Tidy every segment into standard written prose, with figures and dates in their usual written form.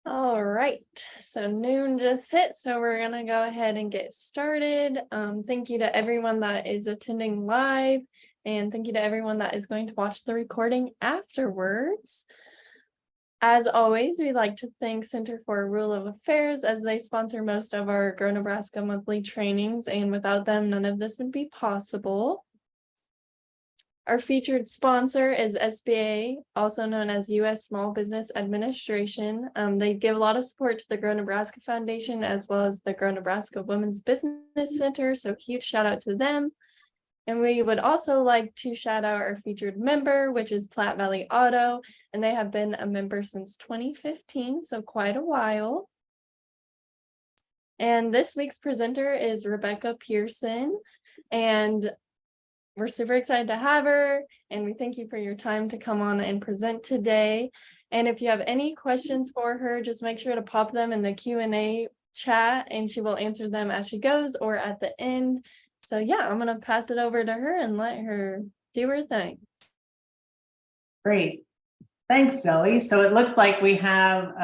All right, so noon just hit, so we're gonna go ahead and get started. Thank you to everyone that is attending live, and thank you to everyone that is going to watch the recording afterwards. As always, we'd like to thank Center for Rule of Affairs as they sponsor most of our Grow Nebraska monthly trainings, and without them, none of this would be possible. Our featured sponsor is SBA, also known as U.S. Small Business Administration. They give a lot of support to the Grow Nebraska Foundation as well as the Grow Nebraska Women's Business Center, so huge shout out to them. And we would also like to shout out our featured member, which is Platte Valley Auto, and they have been a member since 2015, so quite a while. And this week's presenter is Rebecca Pearson, and we're super excited to have her, and we thank you for your time to come on and present today. And if you have any questions for her, just make sure to pop them in the Q&A chat, and she will answer them as she goes or at the end. So yeah, I'm gonna pass it over to her and let her do her thing. Great. Thanks, Zoe. So it looks like we have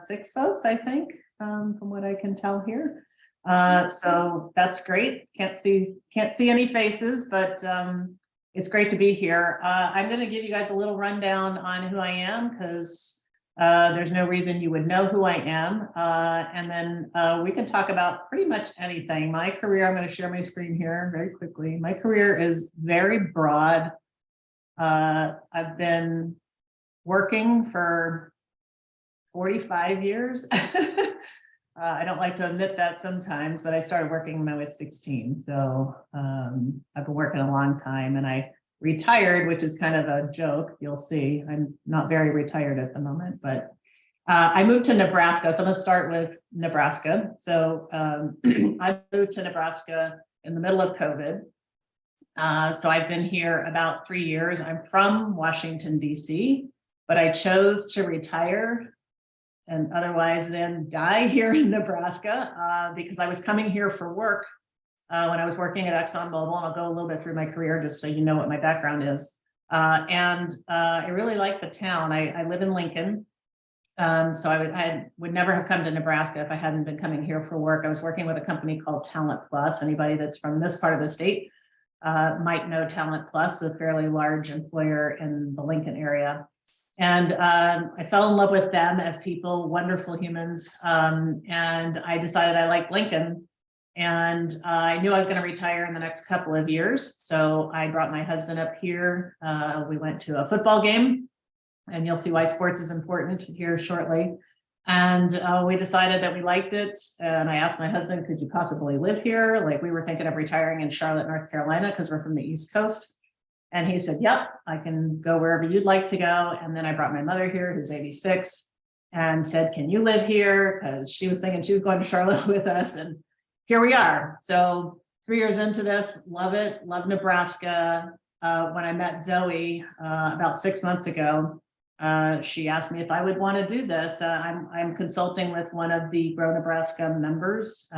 6 folks, I think, from what I can tell here. So that's great. Can't see any faces, but it's great to be here. I'm going to give you guys a little rundown on who I am because there's no reason you would know who I am. And then we can talk about pretty much anything. My career, I'm going to share my screen here very quickly. My career is very broad. I've been working for 45 years. I don't like to admit that sometimes, but I started working when I was 16. So I've been working a long time, and I retired, which is kind of a joke. You'll see I'm not very retired at the moment, but I moved to Nebraska. So I'm going to start with Nebraska. So I moved to Nebraska in the middle of COVID. So I've been here about 3 years. I'm from Washington, D.C., but I chose to retire and otherwise then die here in Nebraska because I was coming here for work when I was working at ExxonMobil. And I'll go a little bit through my career just so you know what my background is. I really like the town. I live in Lincoln. So I would never have come to Nebraska if I hadn't been coming here for work. I was working with a company called Talent Plus. Anybody that's from this part of the state might know Talent Plus, a fairly large employer in the Lincoln area. And I fell in love with them as people, wonderful humans. And I decided I liked Lincoln. And I knew I was going to retire in the next couple of years. So I brought my husband up here. We went to a football game, and you'll see why sports is important here shortly. And we decided that we liked it. And I asked my husband, could you possibly live here? Like, we were thinking of retiring in Charlotte, North Carolina, because we're from the East Coast. And he said, yep, I can go wherever you'd like to go. And then I brought my mother here, who's 86, and said, can you live here? Because she was thinking she was going to Charlotte with us. And here we are. So 3 years into this, love it, love Nebraska. When I met Zoe about 6 months ago, she asked me if I would want to do this. I'm consulting with one of the Grow Nebraska members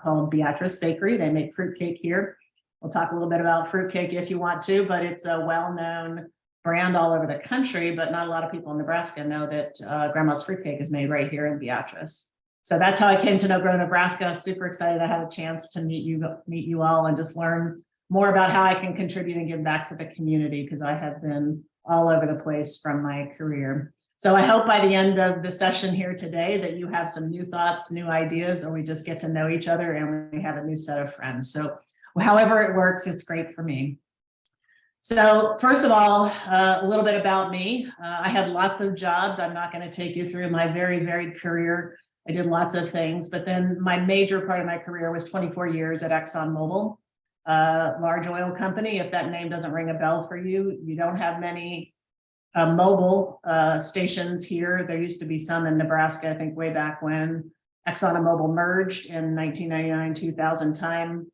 called Beatrice Bakery. They make fruitcake here. We'll talk a little bit about fruitcake if you want to, but it's a well-known brand all over the country, but not a lot of people in Nebraska know that Grandma's fruitcake is made right here in Beatrice. So that's how I came to know Grow Nebraska. Super excited I had a chance to meet you all and just learn more about how I can contribute and give back to the community, because I have been all over the place from my career. So I hope by the end of the session here today that you have some new thoughts, new ideas, or we just get to know each other and we have a new set of friends. So however it works, it's great for me. So first of all, a little bit about me. I had lots of jobs. I'm not going to take you through my very varied career. I did lots of things, but then my major part of my career was 24 years at ExxonMobil, large oil company. If that name doesn't ring a bell for you, you don't have many mobile stations here. There used to be some in Nebraska, I think way back when Exxon and Mobil merged in 1999, 2000 time.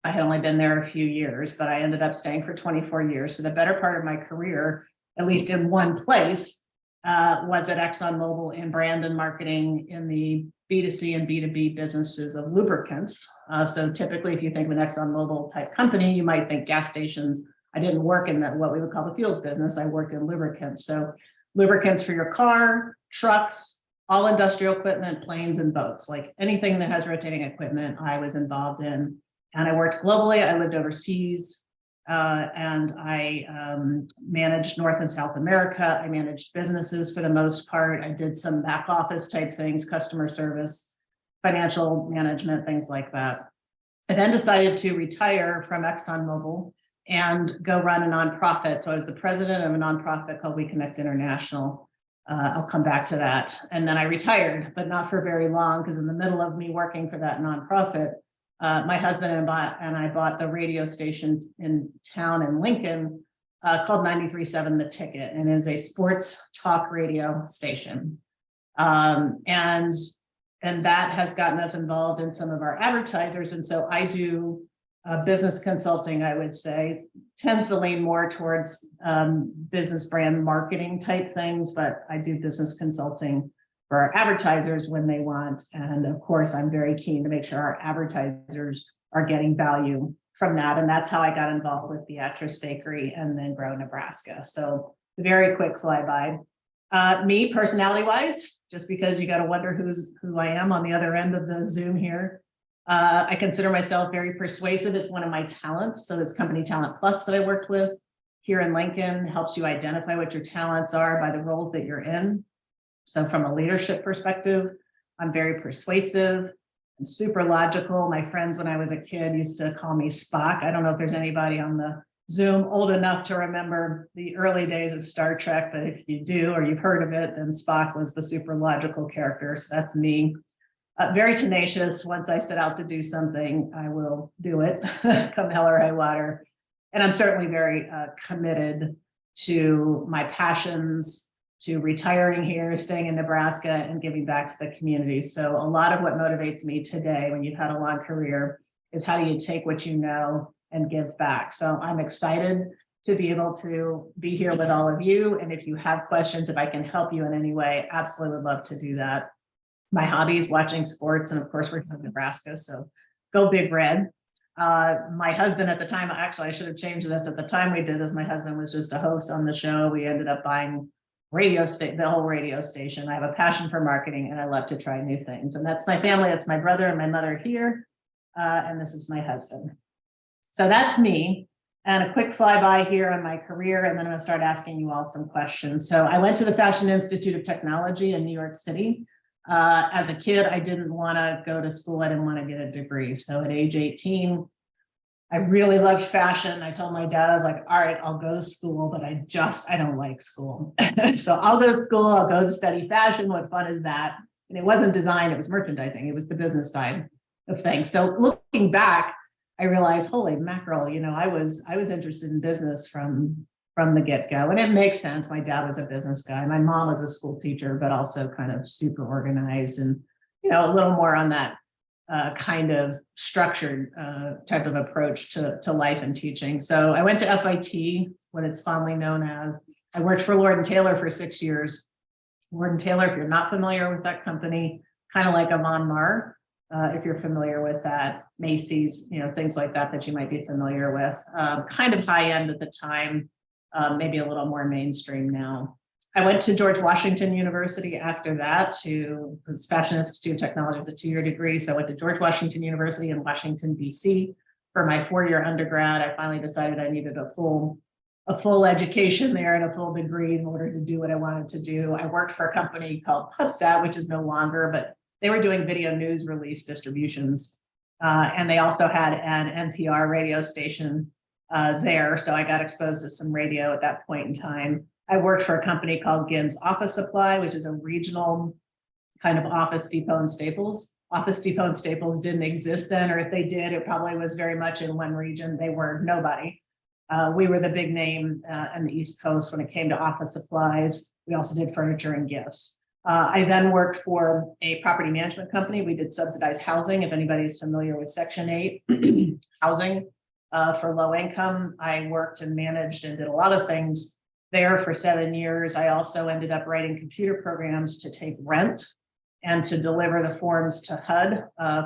I had only been there a few years, but I ended up staying for 24 years. So the better part of my career, at least in one place, was at ExxonMobil in brand and marketing in the B2C and B2B businesses of lubricants. So typically, if you think of an ExxonMobil type company, you might think gas stations. I didn't work in what we would call the fuels business. I worked in lubricants. So lubricants for your car, trucks, all industrial equipment, planes and boats, like anything that has rotating equipment, I was involved in. And I worked globally. I lived overseas, and I managed North and South America. I managed businesses for the most part. I did some back office type things, customer service, financial management, things like that. I then decided to retire from ExxonMobil and go run a nonprofit. So I was the president of a nonprofit called We Connect International. I'll come back to that. And then I retired, but not for very long, because in the middle of me working for that nonprofit, my husband and I bought the radio station in town in Lincoln called 93.7 The Ticket, and is a sports talk radio station. And that has gotten us involved in some of our advertisers. And so I do business consulting, I would say, tends to lean more towards business brand marketing type things, but I do business consulting for our advertisers when they want. And of course, I'm very keen to make sure our advertisers are getting value from that. And that's how I got involved with Beatrice Bakery and then Grow Nebraska. So very quick flyby. Me, personality wise, just because you got to wonder who I am on the other end of the Zoom here. I consider myself very persuasive. It's one of my talents. So this company Talent Plus that I worked with here in Lincoln helps you identify what your talents are by the roles that you're in. So from a leadership perspective, I'm very persuasive. I'm super logical. My friends, when I was a kid, used to call me Spock. I don't know if there's anybody on the Zoom old enough to remember the early days of Star Trek, but if you do, or you've heard of it, then Spock was the super logical character. So that's me. Very tenacious. Once I set out to do something, I will do it, come hell or high water. And I'm certainly very committed to my passions, to retiring here, staying in Nebraska, and giving back to the community. So a lot of what motivates me today, when you've had a long career, is how do you take what you know and give back. So I'm excited to be able to be here with all of you. And if you have questions, if I can help you in any way, absolutely would love to do that. My hobby is watching sports, and of course we're from Nebraska, so go Big Red. My husband at the time, actually I should have changed this, at the time we did this, my husband was just a host on the show. We ended up buying the whole radio station. I have a passion for marketing and I love to try new things. And that's my family, that's my brother and my mother here. And this is my husband. So that's me. And a quick flyby here on my career, and then I'm going to start asking you all some questions. So I went to the Fashion Institute of Technology in New York City. As a kid, I didn't want to go to school. I didn't want to get a degree. So at age 18, I really loved fashion. I told my dad, I was like, all right, I'll go to school, but I don't like school. So I'll go to school, I'll go to study fashion. What fun is that? And it wasn't design, it was merchandising. It was the business side of things. So looking back, I realized, holy mackerel, I was interested in business from the get-go. And it makes sense. My dad was a business guy. My mom was a school teacher, but also kind of super organized and, a little more on that kind of structured type of approach to life and teaching. So I went to FIT, what it's fondly known as. I worked for Lord & Taylor for 6 years. Lord & Taylor, if you're not familiar with that company, kind of like a Von Maur, if you're familiar with that, Macy's, things like that you might be familiar with. Kind of high end at the time. Maybe a little more mainstream now. I went to George Washington University after that because Fashion Institute of Technology is a 2-year degree. So I went to George Washington University in Washington, DC for my 4-year undergrad. I finally decided I needed a full education there and a full degree in order to do what I wanted to do. I worked for a company called PubSat, which is no longer, but they were doing video news release distributions. And they also had an NPR radio station there. So I got exposed to some radio at that point in time. I worked for a company called Ginn's Office Supply, which is a regional kind of Office Depot and Staples. Office Depot and Staples didn't exist then, or if they did, it probably was very much in one region. They were nobody. We were the big name on the East Coast when it came to office supplies. We also did furniture and gifts. I then worked for a property management company. We did subsidized housing. If anybody is familiar with Section 8 housing for low income, I worked and managed and did a lot of things there for 7 years. I also ended up writing computer programs to take rent and to deliver the forms to HUD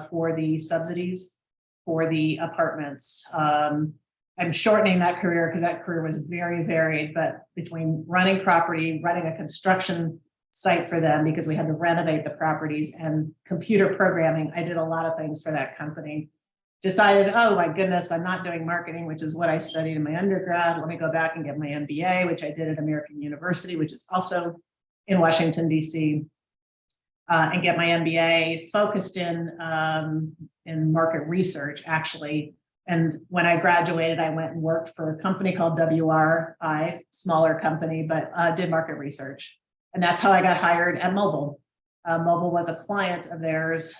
for the subsidies for the apartments. I'm shortening that career because that career was very varied, but between running property, running a construction site for them because we had to renovate the properties and computer programming. I did a lot of things for that company. Decided, oh my goodness, I'm not doing marketing, which is what I studied in my undergrad. Let me go back and get my MBA, which I did at American University, which is also in Washington, D.C., and get my MBA focused in market research, actually. And when I graduated, I went and worked for a company called WRI, smaller company, but did market research. And that's how I got hired at Mobil. Mobil was a client of theirs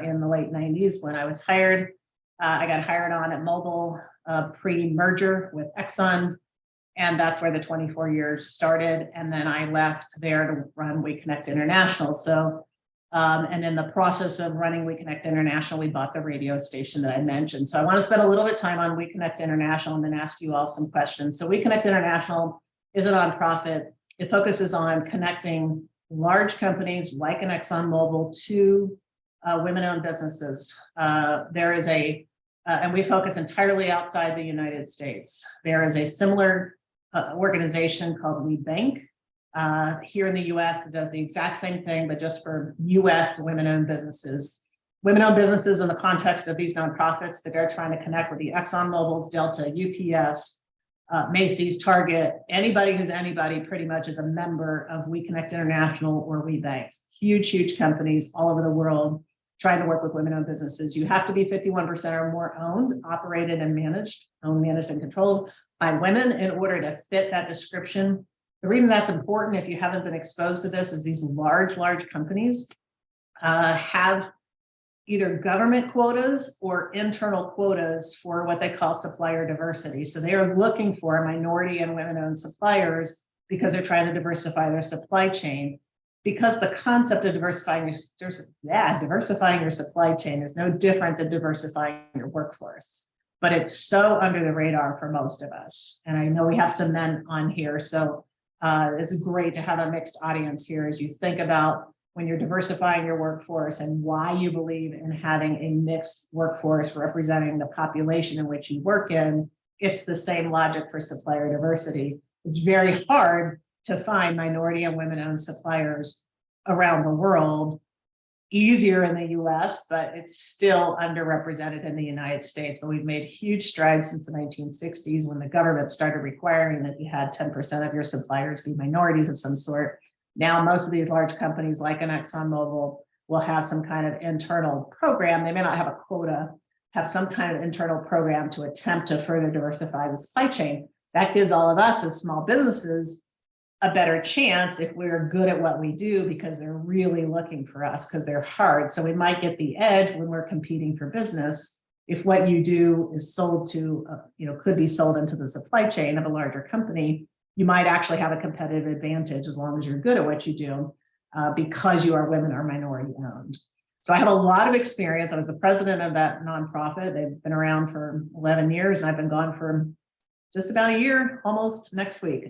in the late 90s when I was hired. I got hired on at Mobil pre-merger with Exxon, and that's where the 24 years started. And then I left there to run We Connect International. So, and in the process of running We Connect International, we bought the radio station that I mentioned. So I want to spend a little bit of time on We Connect International and then ask you all some questions. So We Connect International is a nonprofit. It focuses on connecting large companies like an ExxonMobil to women-owned businesses. There is and we focus entirely outside the United States. There is a similar organization called We Bank here in the US that does the exact same thing, but just for US women-owned businesses. Women-owned businesses in the context of these nonprofits that are trying to connect with the ExxonMobils, Delta, UPS, Macy's, Target, anybody who's anybody pretty much is a member of We Connect International or We Bank. Huge, huge companies all over the world trying to work with women-owned businesses. You have to be 51% or more owned, operated, and managed, and controlled by women in order to fit that description. The reason that's important, if you haven't been exposed to this, is these large companies have either government quotas or internal quotas for what they call supplier diversity. So they are looking for minority and women-owned suppliers because they're trying to diversify their supply chain. Because the concept of diversifying your supply chain is no different than diversifying your workforce, but it's so under the radar for most of us. And I know we have some men on here, so it's great to have a mixed audience here as you think about when you're diversifying your workforce and why you believe in having a mixed workforce representing the population in which you work in. It's the same logic for supplier diversity. It's very hard to find minority and women-owned suppliers around the world. Easier in the US, but it's still underrepresented in the United States. But we've made huge strides since the 1960s when the government started requiring that you had 10% of your suppliers be minorities of some sort. Now, most of these large companies like an ExxonMobil will have some kind of internal program. They may not have a quota, have some kind of internal program to attempt to further diversify the supply chain. That gives all of us as small businesses a better chance if we're good at what we do because they're really looking for us because they're hard. So we might get the edge when we're competing for business. If what you do is sold to, could be sold into the supply chain of a larger company, you might actually have a competitive advantage as long as you're good at what you do because you are women or minority owned. So I have a lot of experience. I was the president of that nonprofit. They've been around for 11 years and I've been gone for just about a year, almost next week.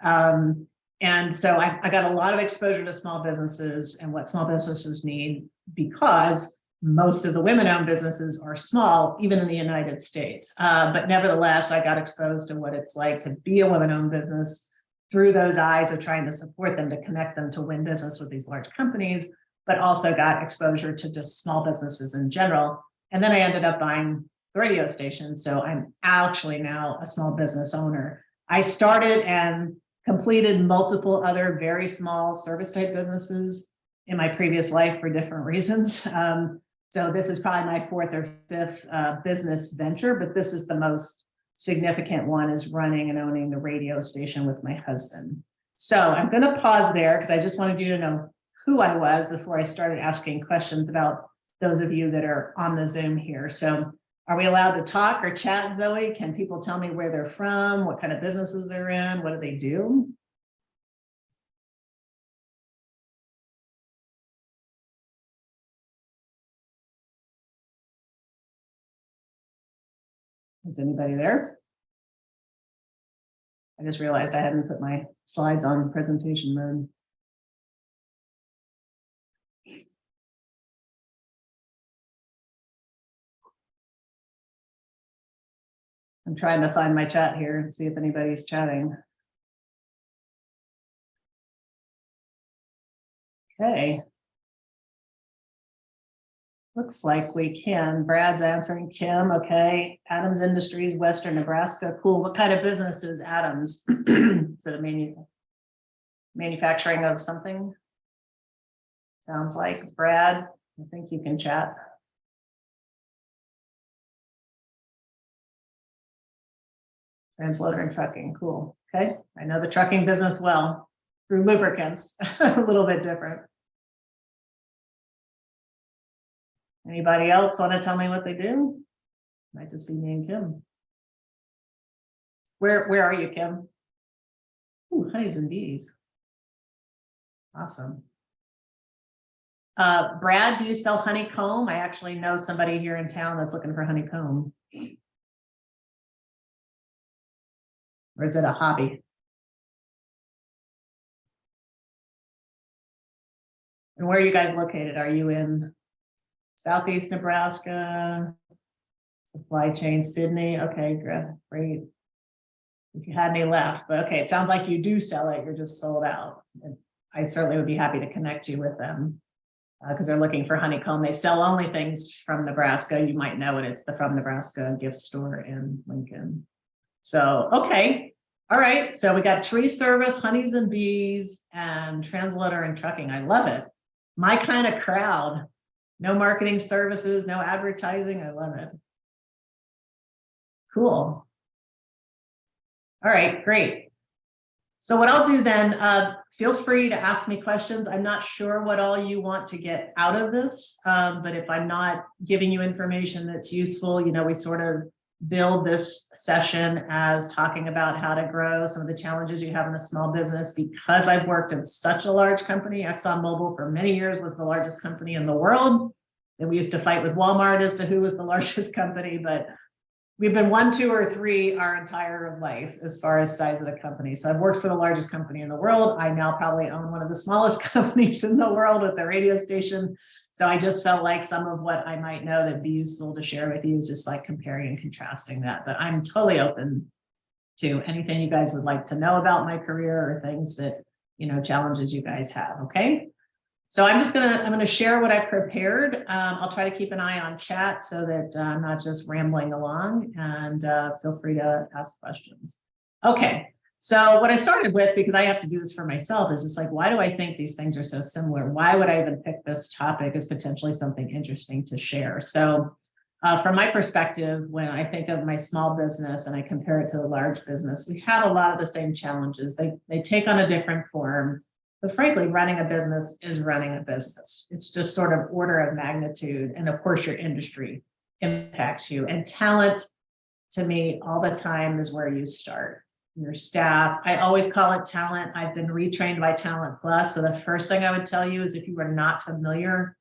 And so I got a lot of exposure to small businesses and what small businesses need because most of the women-owned businesses are small, even in the United States. But nevertheless, I got exposed to what it's like to be a women-owned business through those eyes of trying to support them, to connect them to win business with these large companies, but also got exposure to just small businesses in general. And then I ended up buying the radio station. So I'm actually now a small business owner. I started and completed multiple other very small service type businesses in my previous life for different reasons. So this is probably my fourth or fifth business venture, but this is the most significant one, is running and owning the radio station with my husband. So I'm going to pause there because I just wanted you to know who I was before I started asking questions about those of you that are on the Zoom here. So are we allowed to talk or chat, Zoe? Can people tell me where they're from, what kind of businesses they're in, what do they do? Is anybody there? I just realized I hadn't put my slides on presentation mode. I'm trying to find my chat here and see if anybody's chatting. Okay. Looks like we can. Brad's answering. Kim, okay. Adams Industries, Western Nebraska. Cool. What kind of business is Adams? Is it a manufacturing of something? Sounds like. Brad, I think you can chat. Transloader and trucking. Cool. Okay. I know the trucking business well through lubricants, a little bit different. Anybody else want to tell me what they do? Might just be me and Kim. Where are you, Kim? Ooh, honeys and bees. Awesome. Brad, do you sell honeycomb? I actually know somebody here in town that's looking for honeycomb. Or is it a hobby? And where are you guys located? Are you in Southeast Nebraska? Supply chain, Sydney? Okay, great. If you had any left, but okay, it sounds like you do sell it. You're just sold out. And I certainly would be happy to connect you with them because they're looking for honeycomb. They sell only things from Nebraska. You might know it. It's the From Nebraska gift store in Lincoln. So, okay. All right. So we got tree service, honeys and bees, and transloader and trucking. I love it. My kind of crowd. No marketing services, no advertising. I love it. Cool. All right, great. So what I'll do then, feel free to ask me questions. I'm not sure what all you want to get out of this, but if I'm not giving you information that's useful, you know, we sort of build this session as talking about how to grow, some of the challenges you have in a small business. Because I've worked in such a large company, ExxonMobil for many years was the largest company in the world. And we used to fight with Walmart as to who was the largest company, but we've been 1, 2, or 3 our entire life as far as size of the company. So I've worked for the largest company in the world. I now probably own one of the smallest companies in the world with the radio station. So I just felt like some of what I might know that'd be useful to share with you is just like comparing and contrasting that. But I'm totally open to anything you guys would like to know about my career or things that, you know, challenges you guys have. Okay. So I'm going to share what I prepared. I'll try to keep an eye on chat so that I'm not just rambling along, and feel free to ask questions. Okay. So what I started with, because I have to do this for myself, is just like, why do I think these things are so similar? Why would I even pick this topic as potentially something interesting to share? So from my perspective, when I think of my small business and I compare it to the large business, we have a lot of the same challenges. They take on a different form. But frankly, running a business is running a business. It's just sort of order of magnitude. And of course, your industry impacts you. And talent, to me, all the time is where you start. Your staff, I always call it talent. I've been retrained by Talent Plus. So the first thing I would tell you is if you are not familiar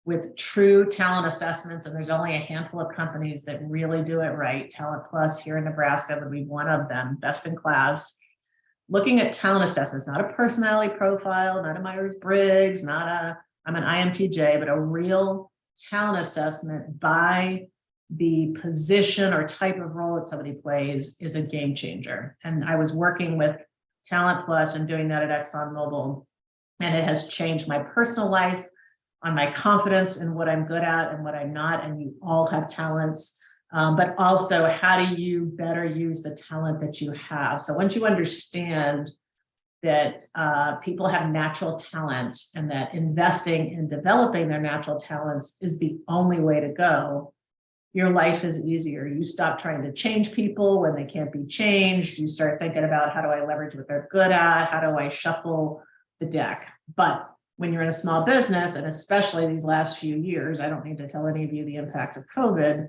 with true talent assessments, and there's only a handful of companies that really do it right, Talent Plus here in Nebraska would be one of them, best in class. Looking at talent assessments, not a personality profile, not a Myers-Briggs, I'm an IMTJ, but a real talent assessment by the position or type of role that somebody plays is a game changer. And I was working with Talent Plus and doing that at ExxonMobil, and it has changed my personal life, on my confidence in what I'm good at and what I'm not. And you all have talents. But also, how do you better use the talent that you have? So once you understand that people have natural talents and that investing in developing their natural talents is the only way to go, your life is easier. You stop trying to change people when they can't be changed. You start thinking about, how do I leverage what they're good at? How do I shuffle the deck? But when you're in a small business, and especially these last few years, I don't need to tell any of you the impact of COVID,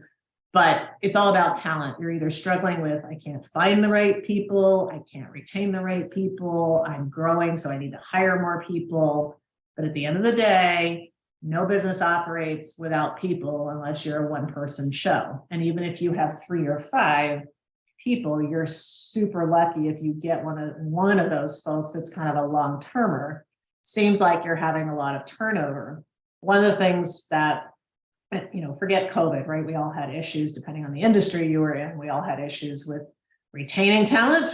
but it's all about talent. You're either struggling with, I can't find the right people, I can't retain the right people, I'm growing, so I need to hire more people. But at the end of the day, no business operates without people unless you're a one-person show. And even if you have 3 or 5 people, you're super lucky if you get one of those folks that's kind of a long-termer. Seems like you're having a lot of turnover. One of the things that, you know, forget COVID, right? We all had issues depending on the industry you were in. We all had issues with retaining talent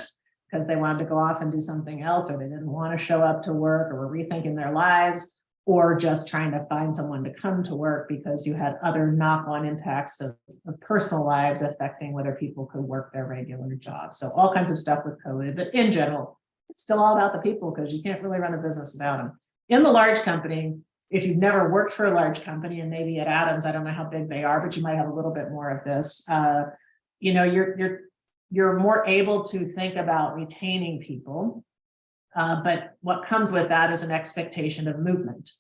because they wanted to go off and do something else, or they didn't want to show up to work, or were rethinking their lives. or just trying to find someone to come to work because you had other knock-on impacts of personal lives affecting whether people could work their regular jobs. So all kinds of stuff with COVID, but in general, it's still all about the people because you can't really run a business without them. In the large company, if you've never worked for a large company, and maybe at Adams, I don't know how big they are, but you might have a little bit more of this. You're more able to think about retaining people. But what comes with that is an expectation of movement.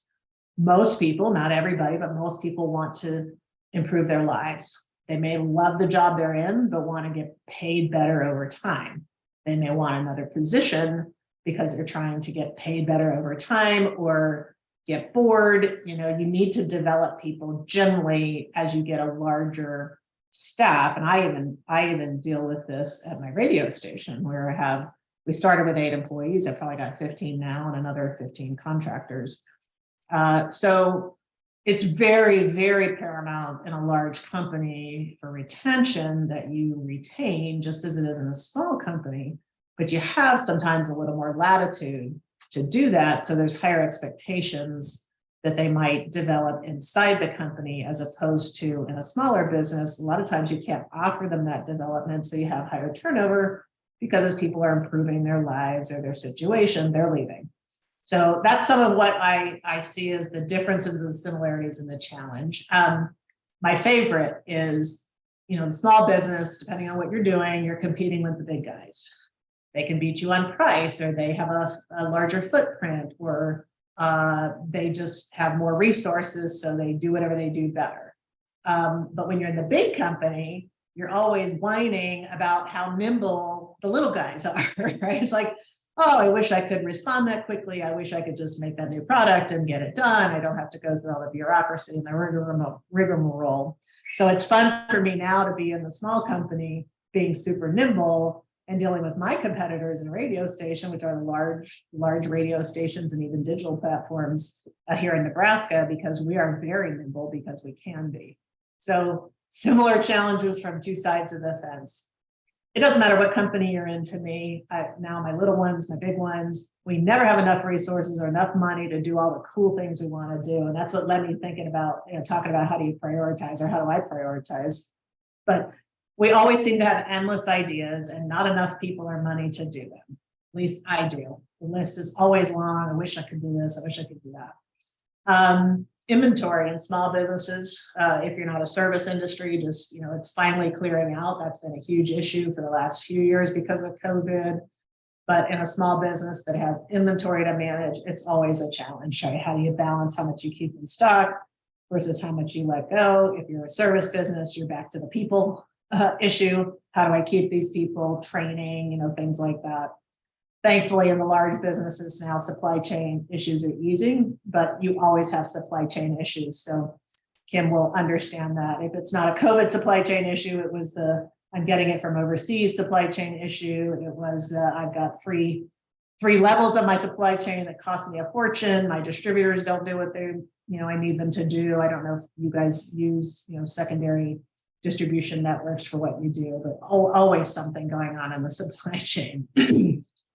Most people, not everybody, but most people want to improve their lives. They may love the job they're in, but want to get paid better over time. They may want another position because they're trying to get paid better over time or get bored. You need to develop people generally as you get a larger staff. And I even deal with this at my radio station where we started with 8 employees. I've probably got 15 now and another 15 contractors. So it's very, very paramount in a large company for retention that you retain, just as it is in a small company, but you have sometimes a little more latitude to do that. So there's higher expectations that they might develop inside the company as opposed to in a smaller business. A lot of times you can't offer them that development, so you have higher turnover because as people are improving their lives or their situation, they're leaving. So that's some of what I see as the differences and similarities in the challenge. My favorite is, the small business, depending on what you're doing, you're competing with the big guys. They can beat you on price, or they have a larger footprint, or they just have more resources, so they do whatever they do better. But when you're in the big company, you're always whining about how nimble the little guys are, right? It's like, oh, I wish I could respond that quickly. I wish I could just make that new product and get it done. I don't have to go through all the bureaucracy and the rigmarole. So it's fun for me now to be in the small company, being super nimble and dealing with my competitors in a radio station, which are the large radio stations and even digital platforms here in Nebraska, because we are very nimble because we can be. So similar challenges from two sides of the fence. It doesn't matter what company you're in to me. Now my little ones, my big ones, we never have enough resources or enough money to do all the cool things we want to do. And that's what led me thinking about, talking about how do you prioritize, or how do I prioritize? But we always seem to have endless ideas and not enough people or money to do them. At least I do. The list is always long. I wish I could do this. I wish I could do that. Inventory in small businesses, if you're not a service industry, just, it's finally clearing out. That's been a huge issue for the last few years because of COVID. But in a small business that has inventory to manage, it's always a challenge. How do you balance how much you keep in stock versus how much you let go? If you're a service business, you're back to the people issue. How do I keep these people? Training, things like that. Thankfully, in the large businesses now, supply chain issues are easing, but you always have supply chain issues. So Kim will understand that. If it's not a COVID supply chain issue, it was I'm getting it from overseas supply chain issue. It was I've got three levels of my supply chain that cost me a fortune. My distributors don't do what they, I need them to do. I don't know if you guys use, secondary distribution networks for what you do, but always something going on in the supply chain.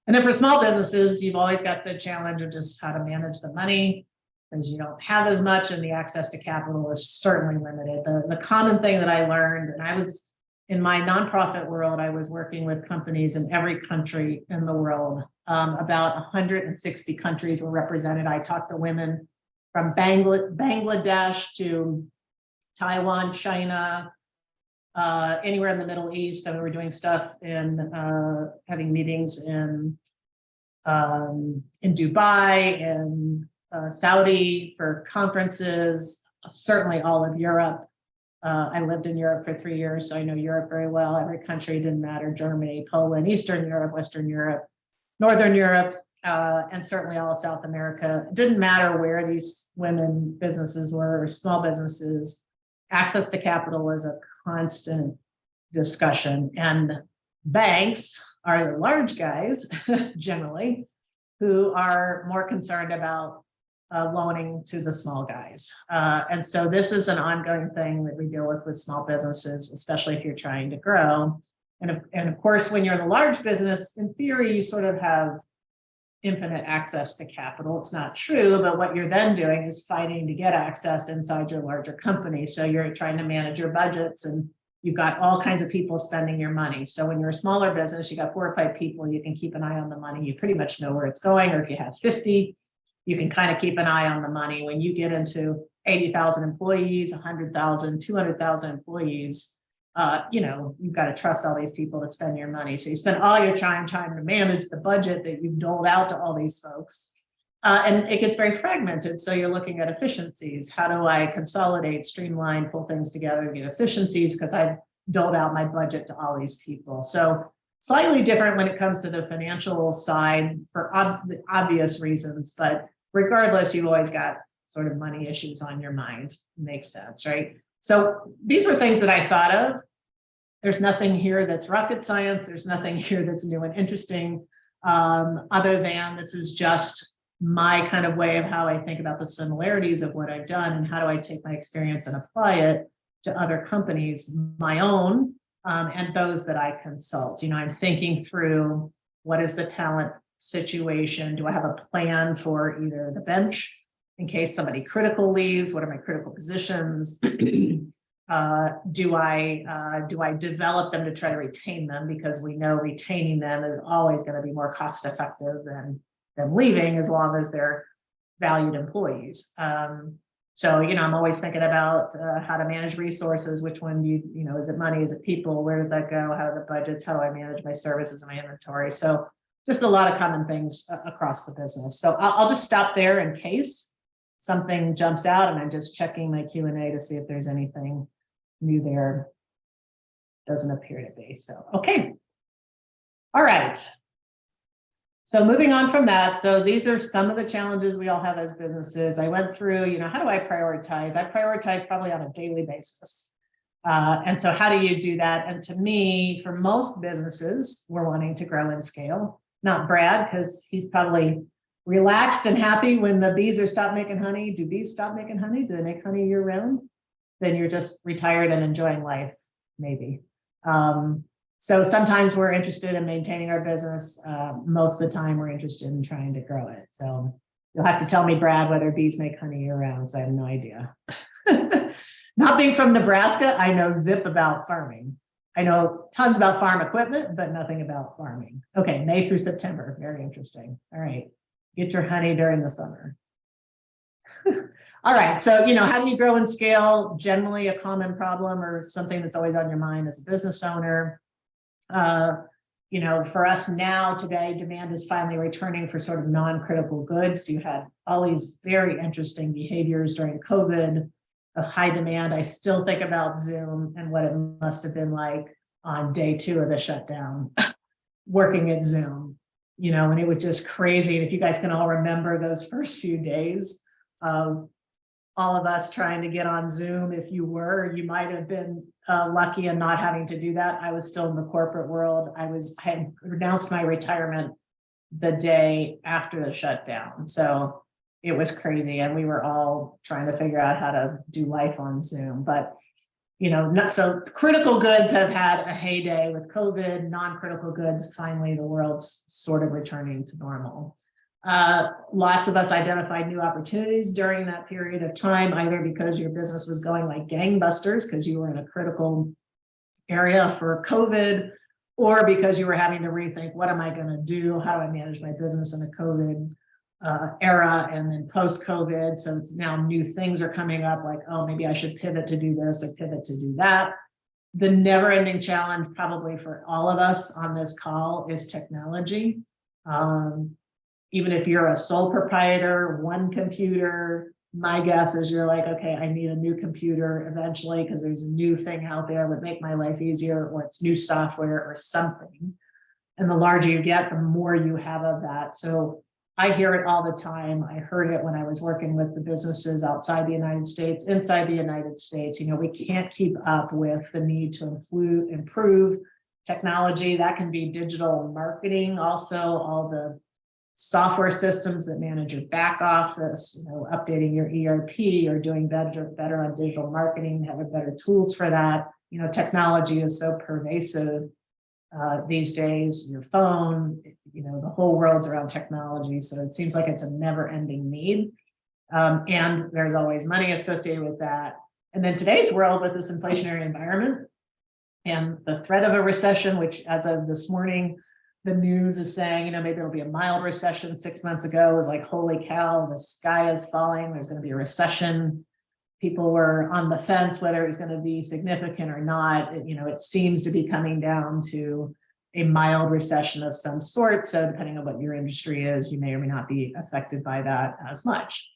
And then for small businesses, you've always got the challenge of just how to manage the money, because you don't have as much, and the access to capital is certainly limited. The common thing that I learned, and I was in my nonprofit world, I was working with companies in every country in the world. About 160 countries were represented. I talked to women from Bangladesh to Taiwan, China, anywhere in the Middle East. And we were doing stuff in having meetings in Dubai and Saudi for conferences, certainly all of Europe. I lived in Europe for 3 years, so I know Europe very well. Every country, didn't matter: Germany, Poland, Eastern Europe, Western Europe, Northern Europe, and certainly all of South America. It didn't matter where these women businesses were, or small businesses. Access to capital was a constant discussion, and banks are the large guys generally who are more concerned about loaning to the small guys. And so this is an ongoing thing that we deal with small businesses, especially if you're trying to grow. And of course, when you're in a large business, in theory, you sort of have infinite access to capital. It's not true, but what you're then doing is fighting to get access inside your larger company. So you're trying to manage your budgets, and you've got all kinds of people spending your money. So when you're a smaller business, you got 4 or 5 people, you can keep an eye on the money. You pretty much know where it's going. Or if you have 50, you can kind of keep an eye on the money. When you get into 80,000 employees, 100,000, 200,000 employees, you've got to trust all these people to spend your money. So you spend all your time trying to manage the budget that you've doled out to all these folks. And it gets very fragmented. So you're looking at efficiencies. How do I consolidate, streamline, pull things together, get efficiencies? Because I've doled out my budget to all these people. So slightly different when it comes to the financial side for obvious reasons. But regardless, you've always got sort of money issues on your mind. Makes sense, right? So these were things that I thought of. There's nothing here that's rocket science. There's nothing here that's new and interesting, other than this is just my kind of way of how I think about the similarities of what I've done and how do I take my experience and apply it to other companies, my own, and those that I consult. I'm thinking through what is the talent situation? Do I have a plan for either the bench in case somebody critical leaves? What are my critical positions? Do I develop them to try to retain them? Because we know retaining them is always going to be more cost effective than them leaving, as long as they're valued employees. So I'm always thinking about how to manage resources. Which one do is it money? Is it people? Where did that go? How are the budgets? How do I manage my services and my inventory? So just a lot of common things across the business. So I'll just stop there in case something jumps out, and I'm just checking my Q&A to see if there's anything new there. Doesn't appear to be. So, okay. All right. So moving on from that. So these are some of the challenges we all have as businesses. I went through, how do I prioritize? I prioritize probably on a daily basis. And so how do you do that? And to me, for most businesses, we're wanting to grow and scale. Not Brad, because he's probably relaxed and happy when the bees are stopped making honey. Do bees stop making honey? Do they make honey year round? Then you're just retired and enjoying life, maybe. So sometimes we're interested in maintaining our business. Most of the time we're interested in trying to grow it. So you'll have to tell me, Brad, whether bees make honey year round, so I have no idea. Not being from Nebraska, I know zip about farming. I know tons about farm equipment, but nothing about farming. Okay, May through September, very interesting. All right, get your honey during the summer. All right, so how do you grow and scale? Generally a common problem or something that's always on your mind as a business owner. For us now today, demand is finally returning for sort of non-critical goods. You had all these very interesting behaviors during COVID of high demand. I still think about Zoom and what it must have been like on day 2 of the shutdown, working at Zoom, and it was just crazy. And if you guys can all remember those first few days of all of us trying to get on Zoom, if you might have been lucky in not having to do that. I was still in the corporate world. I had announced my retirement the day after the shutdown. So it was crazy. And we were all trying to figure out how to do life on Zoom. But, so critical goods have had a heyday with COVID. Non-critical goods, finally, the world's sort of returning to normal. Lots of us identified new opportunities during that period of time, either because your business was going like gangbusters because you were in a critical area for COVID, or because you were having to rethink, what am I going to do? How do I manage my business in a COVID era and then post-COVID? So it's now new things are coming up like, oh, maybe I should pivot to do this or pivot to do that. The never-ending challenge probably for all of us on this call is technology. Even if you're a sole proprietor, one computer, my guess is you're like, okay, I need a new computer eventually because there's a new thing out there that would make my life easier, or it's new software or something. And the larger you get, the more you have of that. So I hear it all the time. I heard it when I was working with the businesses outside the United States, inside the United States. We can't keep up with the need to improve technology. That can be digital marketing, also all the software systems that manage your back office, updating your ERP or doing better on digital marketing, having better tools for that. Technology is so pervasive these days, your phone, the whole world's around technology. So it seems like it's a never ending need. And there's always money associated with that. And then today's world with this inflationary environment and the threat of a recession, which as of this morning, the news is saying, maybe it'll be a mild recession. 6 months ago, it was like, holy cow, the sky is falling. There's going to be a recession. People were on the fence whether it was going to be significant or not. It seems to be coming down to a mild recession of some sort. So depending on what your industry is, you may or may not be affected by that as much.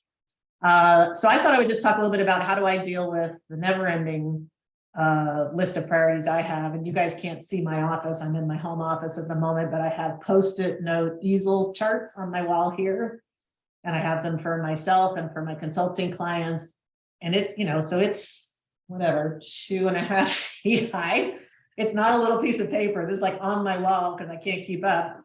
So I thought I would just talk a little bit about how do I deal with the never-ending list of priorities I have. And you guys can't see my office. I'm in my home office at the moment, but I have Post-it note easel charts on my wall here. And I have them for myself and for my consulting clients. And it's, so it's whatever, 2.5 feet high. It's not a little piece of paper. This is like on my wall because I can't keep up.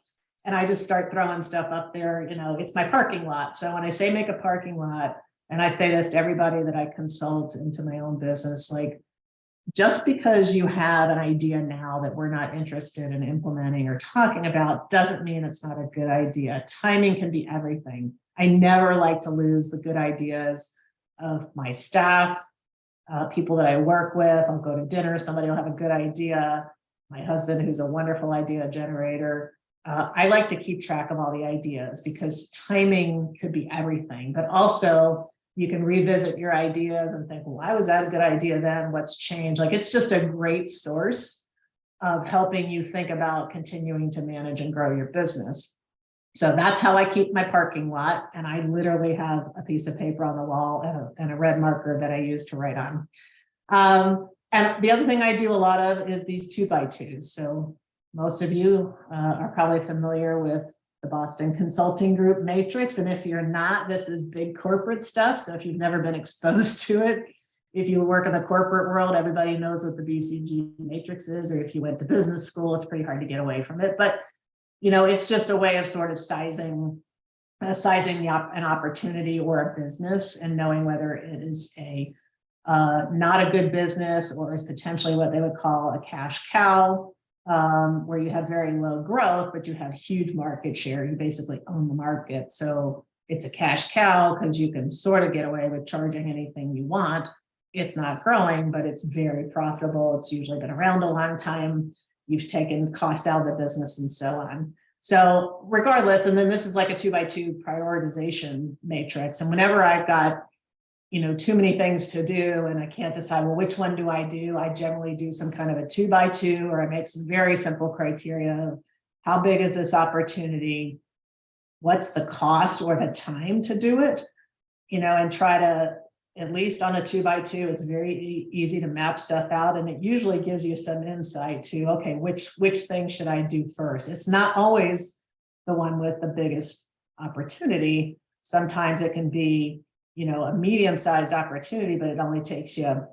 And I just start throwing stuff up there. It's my parking lot. So when I say make a parking lot, and I say this to everybody that I consult into my own business, like, just because you have an idea now that we're not interested in implementing or talking about doesn't mean it's not a good idea. Timing can be everything. I never like to lose the good ideas of my staff, people that I work with. I'll go to dinner, somebody will have a good idea. My husband, who's a wonderful idea generator. I like to keep track of all the ideas because timing could be everything, but also you can revisit your ideas and think, well, why was that a good idea then? What's changed? Like, it's just a great source of helping you think about continuing to manage and grow your business. So that's how I keep my parking lot. And I literally have a piece of paper on the wall and a red marker that I use to write on. And the other thing I do a lot of is these 2x2s. So most of you are probably familiar with the Boston Consulting Group matrix. And if you're not, this is big corporate stuff. So if you've never been exposed to it, if you work in the corporate world, everybody knows what the BCG matrix is, or if you went to business school, it's pretty hard to get away from it. But it's just a way of sort of sizing an opportunity or a business and knowing whether it is not a good business or is potentially what they would call a cash cow, where you have very low growth, but you have huge market share. You basically own the market. So it's a cash cow because you can sort of get away with charging anything you want. It's not growing, but it's very profitable. It's usually been around a long time. You've taken cost out of the business and so on. So regardless, and then this is like a 2x2 prioritization matrix. And whenever I've got too many things to do and I can't decide, well, which one do? I generally do some kind of a 2x2, or I make some very simple criteria of how big is this opportunity? What's the cost or the time to do it? And try to, at least on a 2x2, it's very easy to map stuff out. And it usually gives you some insight to, okay, which thing should I do first? It's not always the one with the biggest opportunity. Sometimes it can be a medium-sized opportunity, but it only takes you,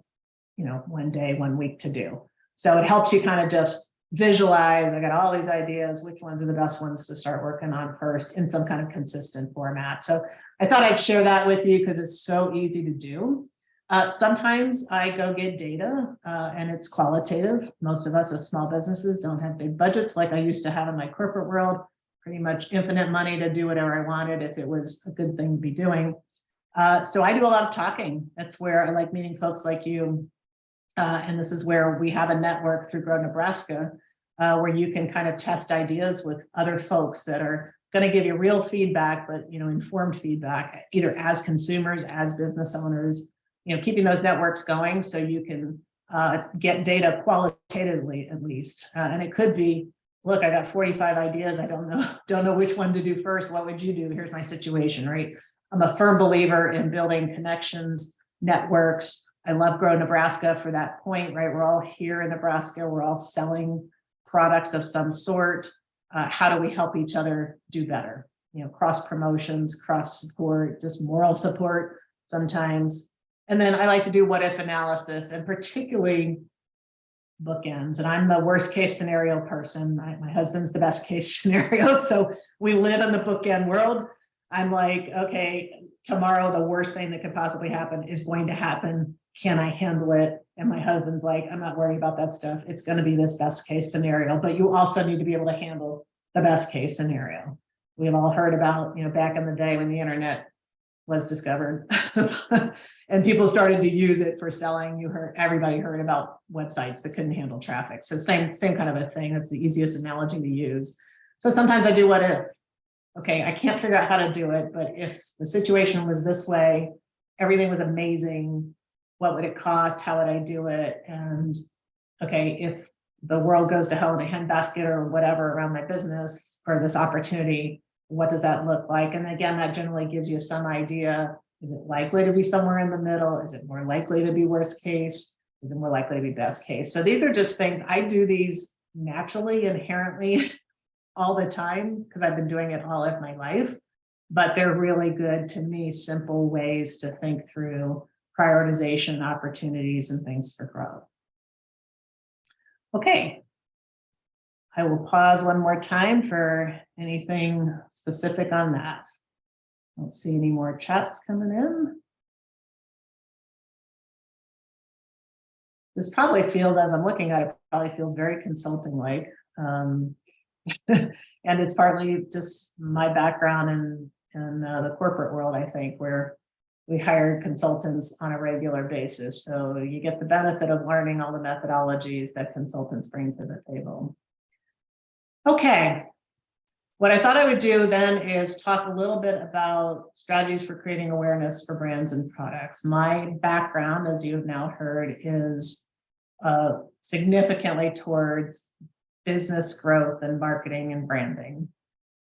1 day, 1 week to do. So it helps you kind of just visualize, I got all these ideas, which ones are the best ones to start working on first in some kind of consistent format. So I thought I'd share that with you because it's so easy to do. Sometimes I go get data and it's qualitative. Most of us as small businesses don't have big budgets like I used to have in my corporate world, pretty much infinite money to do whatever I wanted if it was a good thing to be doing. So I do a lot of talking. That's where I like meeting folks like you. And this is where we have a network through Grow Nebraska, where you can kind of test ideas with other folks that are going to give you real feedback, but informed feedback, either as consumers, as business owners, keeping those networks going so you can get data qualitatively at least. And it could be, look, I got 45 ideas. I don't know which one to do first. What would you do? Here's my situation, right? I'm a firm believer in building connections, networks. I love Grow Nebraska for that point, right? We're all here in Nebraska. We're all selling products of some sort. How do we help each other do better? Cross promotions, cross support, just moral support sometimes. And then I like to do what if analysis, and particularly bookends. And I'm the worst case scenario person. My husband's the best case scenario. So we live in the bookend world. I'm like, okay, tomorrow, the worst thing that could possibly happen is going to happen. Can I handle it? And my husband's like, I'm not worried about that stuff. It's going to be this best case scenario, but you also need to be able to handle the best case scenario. We've all heard about, back in the day when the internet was discovered and people started to use it for selling. Everybody heard about websites that couldn't handle traffic. So same kind of a thing. That's the easiest analogy to use. So sometimes I do what if. Okay, I can't figure out how to do it, but if the situation was this way, everything was amazing, what would it cost? How would I do it? And okay, if the world goes to hell in a handbasket or whatever around my business or this opportunity, what does that look like? And again, that generally gives you some idea. Is it likely to be somewhere in the middle? Is it more likely to be worst case? Is it more likely to be best case? So these are just things, I do these naturally, inherently all the time because I've been doing it all of my life, but they're really good, to me, simple ways to think through prioritization, opportunities, and things for growth. Okay, I will pause one more time for anything specific on that. I don't see any more chats coming in. This probably feels, as I'm looking at it, probably feels very consulting-like. And it's partly just my background in the corporate world, I think, where we hire consultants on a regular basis. So you get the benefit of learning all the methodologies that consultants bring to the table. Okay, what I thought I would do then is talk a little bit about strategies for creating awareness for brands and products. My background, as you've now heard, is significantly towards business growth and marketing and branding.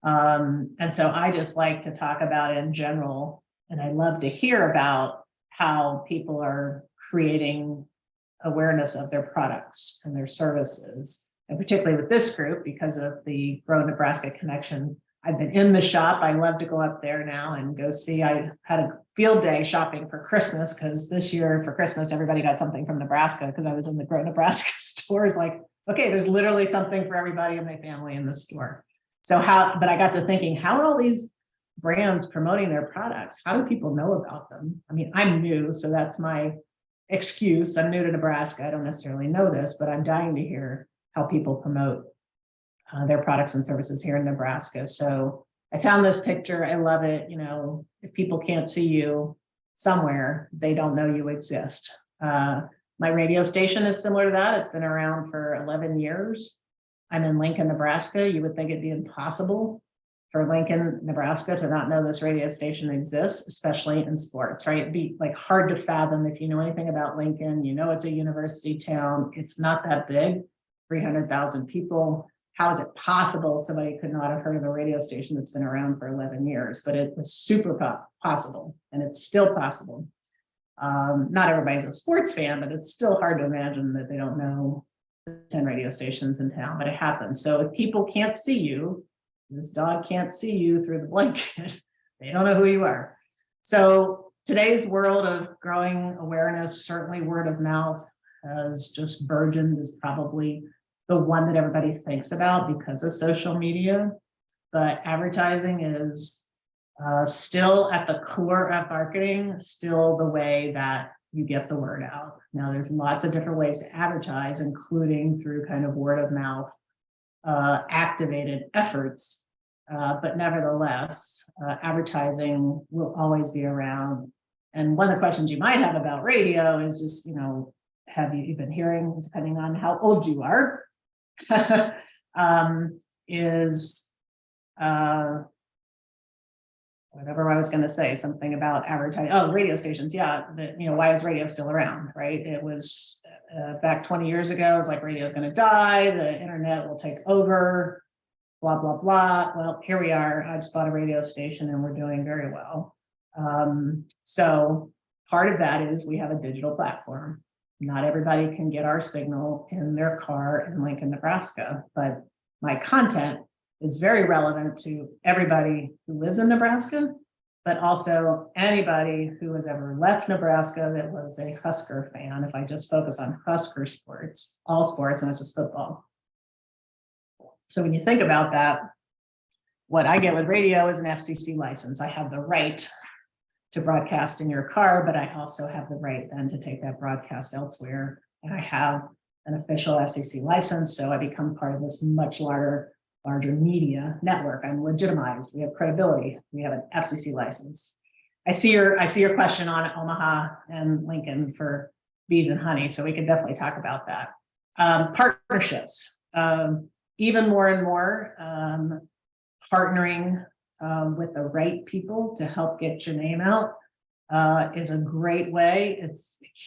And so I just like to talk about it in general, and I love to hear about how people are creating awareness of their products and their services. And particularly with this group, because of the Grow Nebraska connection, I've been in the shop. I love to go up there now and go see. I had a field day shopping for Christmas because this year for Christmas, everybody got something from Nebraska because I was in the Grow Nebraska stores. Like, okay, there's literally something for everybody in my family in the store. So but I got to thinking, how are all these brands promoting their products? How do people know about them? I mean, I'm new, so that's my excuse. I'm new to Nebraska. I don't necessarily know this, but I'm dying to hear how people promote their products and services here in Nebraska. So I found this picture. I love it. If people can't see you somewhere, they don't know you exist. My radio station is similar to that. It's been around for 11 years. I'm in Lincoln, Nebraska. You would think it'd be impossible for Lincoln, Nebraska to not know this radio station exists, especially in sports, right? It'd be like hard to fathom if you know anything about Lincoln. It's a university town. It's not that big, 300,000 people. How is it possible somebody could not have heard of a radio station that's been around for 11 years? But it was super possible, and it's still possible. Not everybody's a sports fan, but it's still hard to imagine that they don't know 10 radio stations in town, but it happens. So if people can't see you, this dog can't see you through the blanket, they don't know who you are. So today's world of growing awareness, certainly word of mouth has just burgeoned, is probably the one that everybody thinks about because of social media. But advertising is still at the core of marketing, still the way that you get the word out. Now, there's lots of different ways to advertise, including through kind of word of mouth activated efforts. But nevertheless, advertising will always be around. And one of the questions you might have about radio is just, have you been hearing, depending on how old you are, whatever I was going to say, something about advertising. Oh, radio stations. Yeah. Why is radio still around? Right. It was back 20 years ago. It was like radio is going to die. The internet will take over, blah, blah, blah. Well, here we are. I just bought a radio station and we're doing very well. So part of that is we have a digital platform. Not everybody can get our signal in their car in Lincoln, Nebraska, but my content is very relevant to everybody who lives in Nebraska, but also anybody who has ever left Nebraska that was a Husker fan. If I just focus on Husker sports, all sports, not just football. So when you think about that, what I get with radio is an FCC license. I have the right to broadcast in your car, but I also have the right then to take that broadcast elsewhere. And I have an official FCC license, so I become part of this much larger media network. I'm legitimized. We have credibility. We have an FCC license. I see your question on Omaha and Lincoln for bees and honey, so we can definitely talk about that. Partnerships, even more and more, partnering with the right people to help get your name out is a great way. It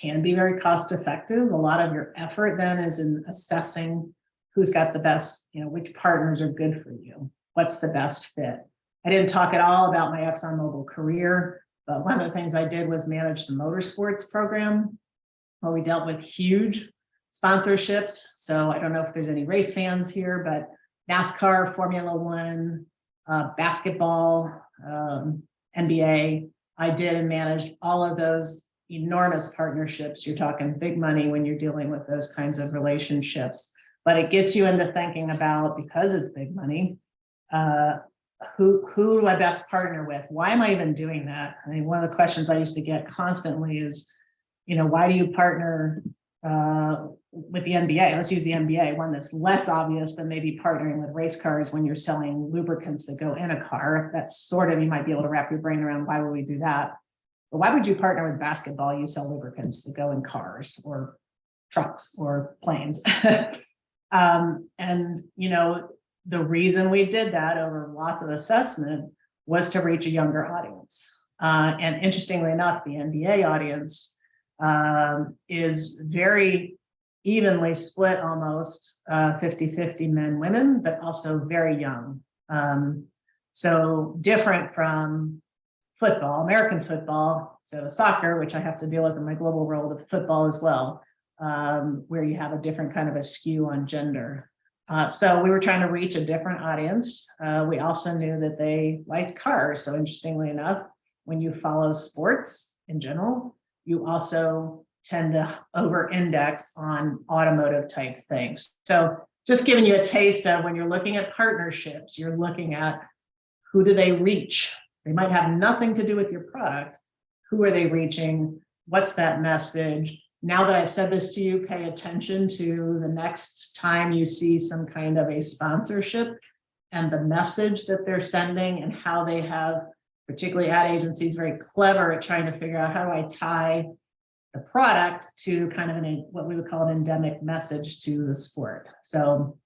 can be very cost effective. A lot of your effort then is in assessing who's got the best, which partners are good for you. What's the best fit? I didn't talk at all about my ExxonMobil career, but one of the things I did was manage the motorsports program, where we dealt with huge sponsorships. So I don't know if there's any race fans here, but NASCAR, Formula One, basketball, NBA, I did and managed all of those enormous partnerships. You're talking big money when you're dealing with those kinds of relationships, but it gets you into thinking about, because it's big money, who do I best partner with? Why am I even doing that? I mean, one of the questions I used to get constantly is, why do you partner with the NBA? Let's use the NBA, one that's less obvious than maybe partnering with race cars when you're selling lubricants that go in a car. That's sort of, you might be able to wrap your brain around, why would we do that? But why would you partner with basketball? You sell lubricants that go in cars or trucks or planes. And the reason we did that over lots of assessment was to reach a younger audience. And interestingly enough, the NBA audience is very evenly split, almost 50-50 men, women, but also very young. So different from football, American football, so soccer, which I have to deal with in my global world of football as well, where you have a different kind of a skew on gender. So we were trying to reach a different audience. We also knew that they liked cars. So interestingly enough, when you follow sports in general, you also tend to over-index on automotive type things. So just giving you a taste of, when you're looking at partnerships, you're looking at who do they reach? They might have nothing to do with your product. Who are they reaching? What's that message? Now that I've said this to you, pay attention to the next time you see some kind of a sponsorship and the message that they're sending, and how they have, particularly ad agencies, very clever at trying to figure out, how do I tie the product to kind of what we would call an endemic message to the sport. So,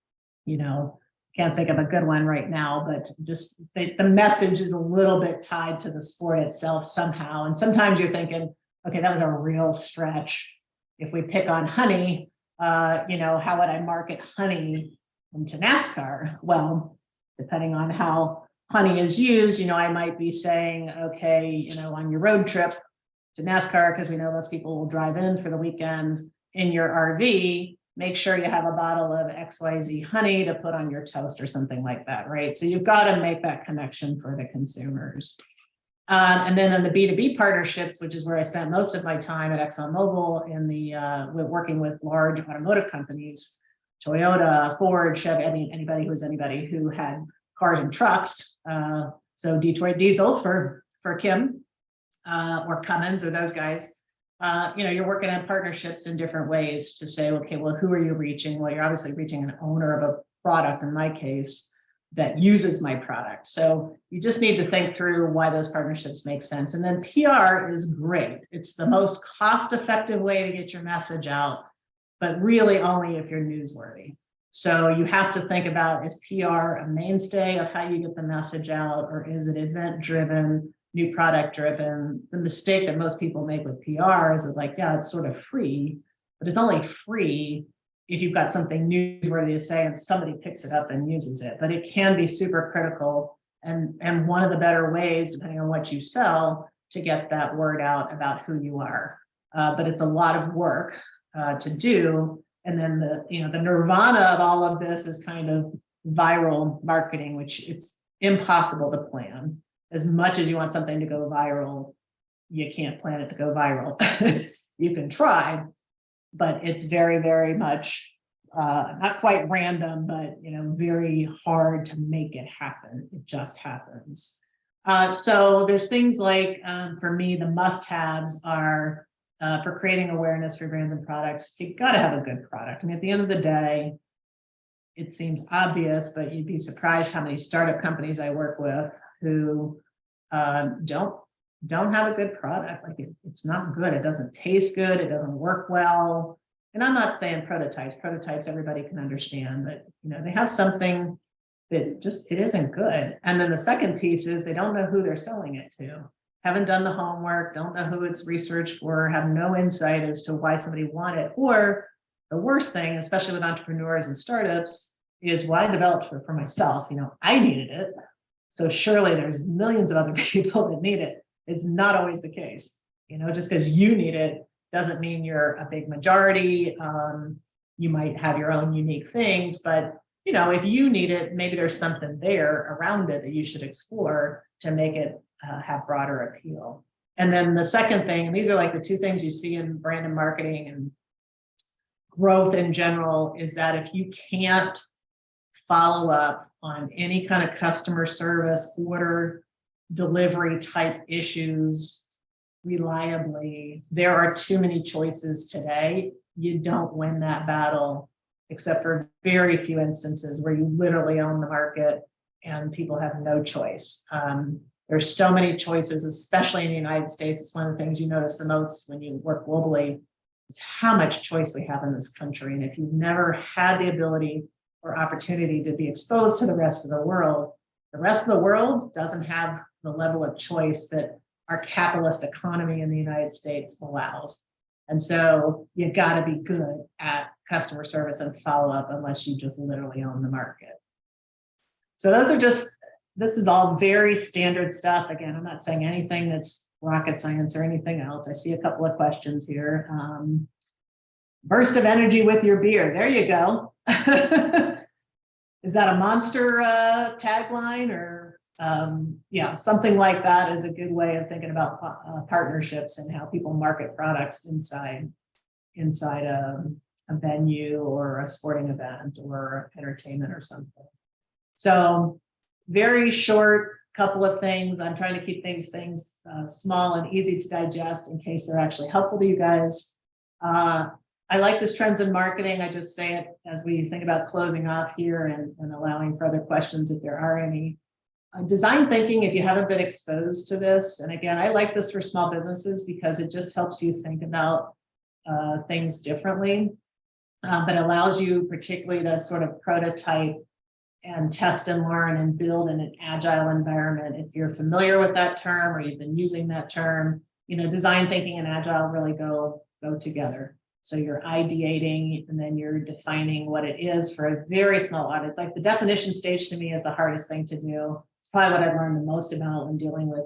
can't think of a good one right now, but just the message is a little bit tied to the sport itself somehow. And sometimes you're thinking, okay, that was a real stretch. If we pick on honey, how would I market honey into NASCAR? Well, depending on how honey is used, I might be saying, okay, on your road trip to NASCAR, because we know most people will drive in for the weekend in your RV, make sure you have a bottle of XYZ honey to put on your toast or something like that, right? So you've got to make that connection for the consumers. And then in the B2B partnerships, which is where I spent most of my time at ExxonMobil, we're working with large automotive companies, Toyota, Ford, Chevy, anybody who had cars and trucks. So Detroit Diesel for Kim, or Cummins, or those guys. You're working on partnerships in different ways to say, okay, well, who are you reaching? Well, you're obviously reaching an owner of a product, in my case, that uses my product. So you just need to think through why those partnerships make sense. And then PR is great. It's the most cost-effective way to get your message out, but really only if you're newsworthy. So you have to think about, is PR a mainstay of how you get the message out, or is it event-driven, new product-driven? The mistake that most people make with PR is like, yeah, it's sort of free, but it's only free if you've got something newsworthy to say and somebody picks it up and uses it. But it can be super critical, and one of the better ways, depending on what you sell, to get that word out about who you are. But it's a lot of work to do. And then the nirvana of all of this is kind of viral marketing, which it's impossible to plan. As much as you want something to go viral, you can't plan it to go viral. You can try, but it's very, very much not quite random, but very hard to make it happen. It just happens. So there's things like, for me, the must-haves are for creating awareness for brands and products. You got to have a good product. I mean, at the end of the day, it seems obvious, but you'd be surprised how many startup companies I work with who don't have a good product. Like it's not good. It doesn't taste good. It doesn't work well. And I'm not saying prototypes. Prototypes everybody can understand, but they have something that just it isn't good. And then the second piece is they don't know who they're selling it to. Haven't done the homework. Don't know who it's researched for. Have no insight as to why somebody want it. Or the worst thing, especially with entrepreneurs and startups, is why I developed it for myself. I needed it. So surely there's millions of other people that need it. It's not always the case. Just because you need it doesn't mean you're a big majority. You might have your own unique things, but if you need it, maybe there's something there around it that you should explore to make it have broader appeal. And then the second thing, and these are like the two things you see in brand and marketing and growth in general, is that if you can't follow up on any kind of customer service, order delivery type issues reliably, there are too many choices today. You don't win that battle, except for very few instances where you literally own the market and people have no choice. There's so many choices, especially in the United States. It's one of the things you notice the most when you work globally, is how much choice we have in this country. And if you've never had the ability or opportunity to be exposed to the rest of the world doesn't have the level of choice that our capitalist economy in the United States allows. And so you got to be good at customer service and follow up unless you just literally own the market. So this is all very standard stuff. Again, I'm not saying anything that's rocket science or anything else. I see a couple of questions here. Burst of energy with your beer. There you go. Is that a Monster tagline or yeah, something like that is a good way of thinking about partnerships and how people market products inside a venue or a sporting event or entertainment or something. So very short couple of things. I'm trying to keep things small and easy to digest in case they're actually helpful to you guys. I like this trends in marketing. I just say it as we think about closing off here and allowing further questions if there are any. Design thinking, if you haven't been exposed to this, and again, I like this for small businesses because it just helps you think about things differently, but allows you particularly to sort of prototype and test and learn and build in an agile environment. If you're familiar with that term or you've been using that term, design thinking and agile really go together. So you're ideating and then you're defining what it is for a very small audience. Like the definition stage to me is the hardest thing to do. It's probably what I've learned the most about when dealing with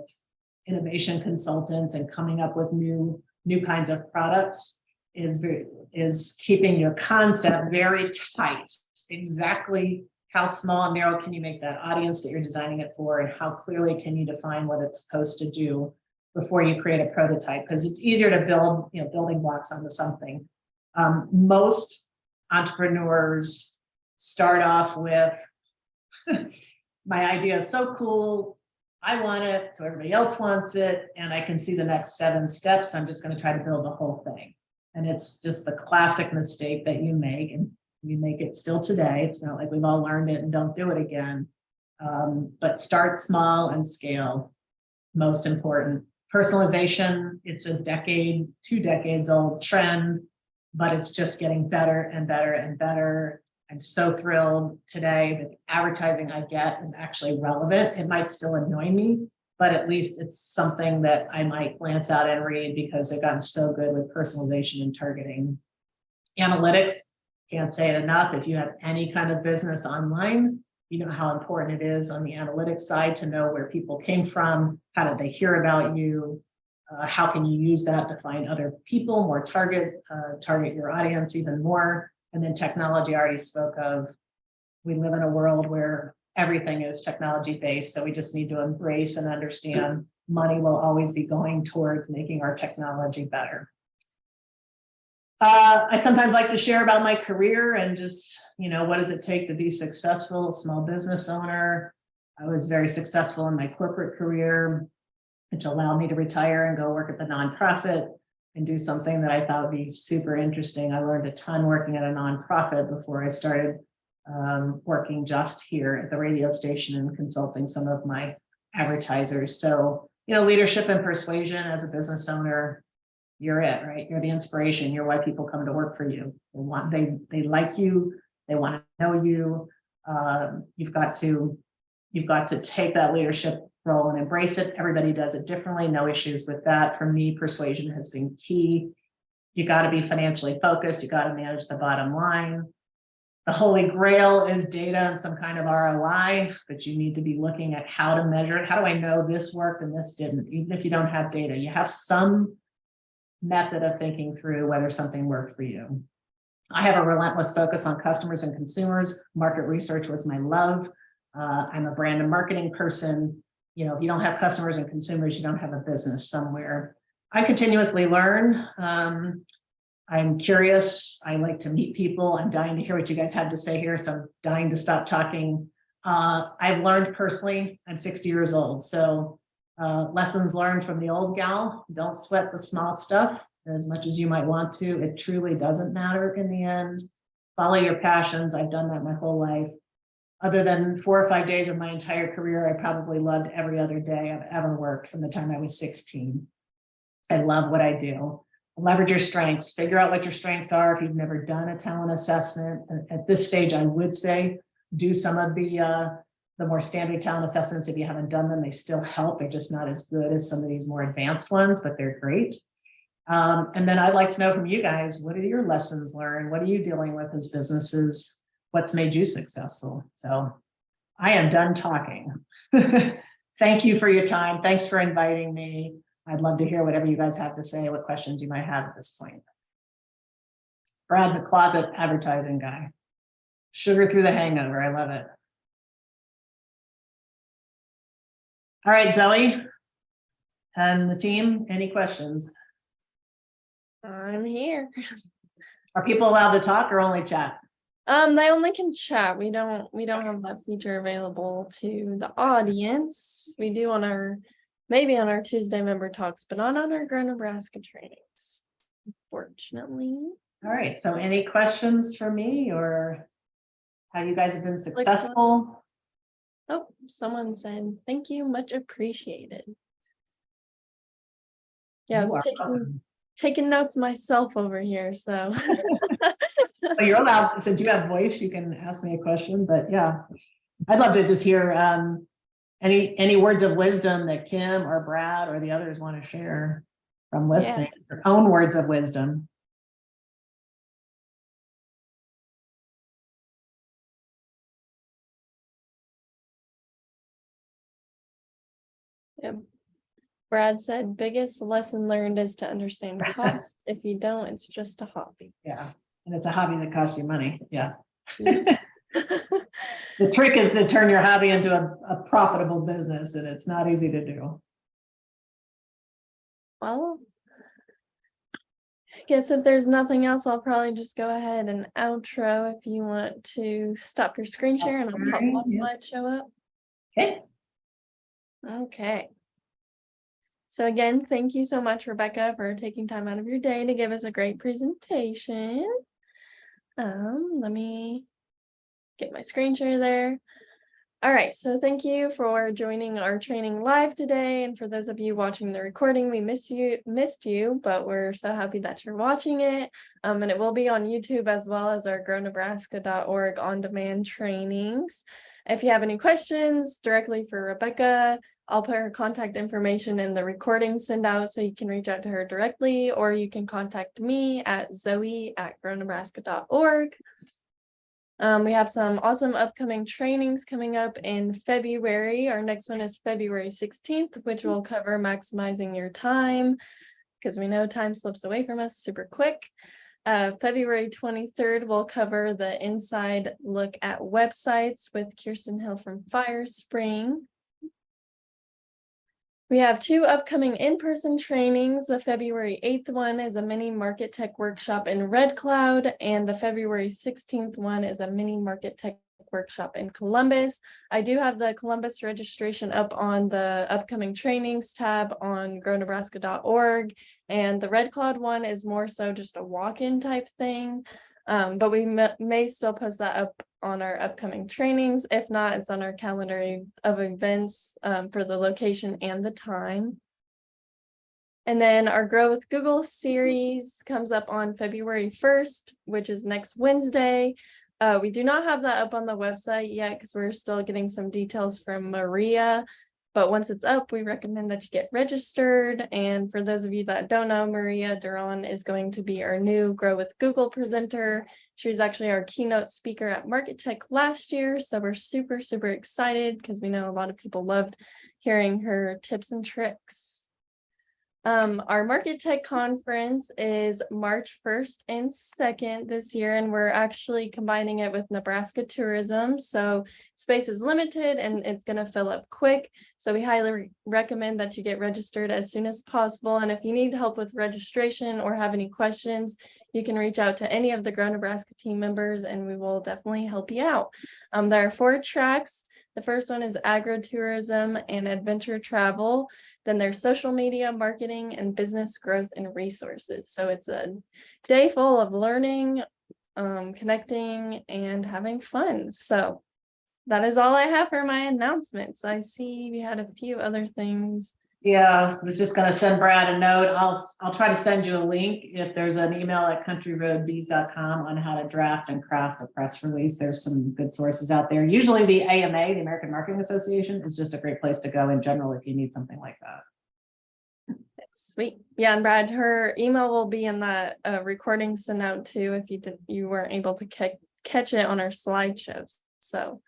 innovation consultants and coming up with new kinds of products is keeping your concept very tight. Exactly how small and narrow can you make that audience that you're designing it for, and how clearly can you define what it's supposed to do before you create a prototype, because it's easier to build building blocks onto something. Most entrepreneurs start off with my idea is so cool, I want it, so everybody else wants it, and I can see the next 7 steps. I'm just going to try to build the whole thing. And it's just the classic mistake that you make, and you make it still today. It's not like we've all learned it and don't do it again. But start small and scale. Most important. Personalization, it's a 2 decades old trend, but it's just getting better and better and better. I'm so thrilled today that the advertising I get is actually relevant. It might still annoy me, but at least it's something that I might glance out and read because they've gotten so good with personalization and targeting. Analytics, can't say it enough. If you have any kind of business online, you know how important it is on the analytics side to know where people came from, how did they hear about you, how can you use that to find other people, more target your audience even more. And then technology I already spoke of. We live in a world where everything is technology based, so we just need to embrace and understand money will always be going towards making our technology better. I sometimes like to share about my career and just, what does it take to be successful, a small business owner. I was very successful in my corporate career, which allowed me to retire and go work at the nonprofit and do something that I thought would be super interesting. I learned a ton working at a nonprofit before I started working just here at the radio station and consulting some of my advertisers. So, leadership and persuasion as a business owner, you're it, right? You're the inspiration. You're why people come to work for you. They like you. They want to know you. You've got to take that leadership role and embrace it. Everybody does it differently. No issues with that. For me, persuasion has been key. You got to be financially focused. You got to manage the bottom line. The holy grail is data and some kind of ROI, but you need to be looking at how to measure it. How do I know this worked and this didn't? Even if you don't have data, you have some method of thinking through whether something worked for you. I have a relentless focus on customers and consumers. Market research was my love. I'm a brand and marketing person. If you don't have customers and consumers, you don't have a business somewhere. I continuously learn. I'm curious. I like to meet people. I'm dying to hear what you guys have to say here, so I'm dying to stop talking. I've learned personally. I'm 60 years old, so lessons learned from the old gal. Don't sweat the small stuff as much as you might want to. It truly doesn't matter in the end. Follow your passions. I've done that my whole life. Other than 4 or 5 days of my entire career, I probably loved every other day I've ever worked from the time I was 16. I love what I do. Leverage your strengths. Figure out what your strengths are. If you've never done a talent assessment, at this stage, I would say do some of the more standard talent assessments. If you haven't done them, they still help. They're just not as good as some of these more advanced ones, but they're great. And then I'd like to know from you guys, what are your lessons learned? What are you dealing with as businesses? What's made you successful? So I am done talking. Thank you for your time. Thanks for inviting me. I'd love to hear whatever you guys have to say, what questions you might have at this point. Brad's a closet advertising guy. Sugar through the hangover. I love it. All right, Zoe and the team, any questions? I'm here. Are people allowed to talk or only chat? They only can chat. We don't have that feature available to the audience. We do maybe on our Tuesday member talks, but not on our Grow Nebraska trainings, unfortunately. All right, so any questions for me or how you guys have been successful? Oh, someone said, thank you, much appreciated. Yeah, I was taking notes myself over here, so. So you're allowed, since you have voice, you can ask me a question, but yeah, I'd love to just hear any words of wisdom that Kim or Brad or the others want to share from listening, their own words of wisdom. Yeah. Brad said, biggest lesson learned is to understand cost. If you don't, it's just a hobby. Yeah, and it's a hobby that costs you money. Yeah. The trick is to turn your hobby into a profitable business, and it's not easy to do. Well, I guess if there's nothing else, I'll probably just go ahead and outro if you want to stop your screen share and I'll pop my slideshow up. Okay. Okay. So again, thank you so much, Rebecca, for taking time out of your day to give us a great presentation. Let me get my screen share there. All right, so thank you for joining our training live today. And for those of you watching the recording, we missed you, but we're so happy that you're watching it. And it will be on YouTube as well as our grownebraska.org on-demand trainings. If you have any questions directly for Rebecca, I'll put her contact information in the recording send out so you can reach out to her directly, or you can contact me at zoe@grownebraska.org. We have some awesome upcoming trainings coming up in February. Our next one is February 16th, which will cover maximizing your time, because we know time slips away from us super quick. February 23rd, we'll cover the inside look at websites with Kirsten Hill from Firespring. We have 2 upcoming in-person trainings. The February 8th one is a mini market tech workshop in Red Cloud, and the February 16th one is a mini market tech workshop in Columbus. I do have the Columbus registration up on the upcoming trainings tab on grownebraska.org. And the Red Cloud one is more so just a walk-in type thing. But we may still post that up on our upcoming trainings. If not, it's on our calendar of events for the location and the time. And then our Grow with Google series comes up on February 1st, which is next Wednesday. We do not have that up on the website yet because we're still getting some details from Maria. But once it's up, we recommend that you get registered. And for those of you that don't know, Maria Duran is going to be our new Grow with Google presenter. She was actually our keynote speaker at Market Tech last year. So we're super, super excited because we know a lot of people loved hearing her tips and tricks. Our Market Tech conference is March 1st and 2nd this year, and we're actually combining it with Nebraska tourism. So space is limited and it's going to fill up quick. So we highly recommend that you get registered as soon as possible. And if you need help with registration or have any questions, you can reach out to any of the Grow Nebraska team members and we will definitely help you out. There are 4 tracks. The first one is agritourism and adventure travel. Then there's social media, marketing, and business growth and resources. So it's a day full of learning, connecting, and having fun. So that is all I have for my announcements. I see we had a few other things. Yeah, I was just going to send Brad a note. I'll try to send you a link if there's an email at countryroadbees.com on how to draft and craft a press release. There's some good sources out there. Usually the AMA, the American Marketing Association, is just a great place to go in general if you need something like that. Sweet. Yeah, and Brad, her email will be in that recording sent out too if you weren't able to catch it on our slideshows. So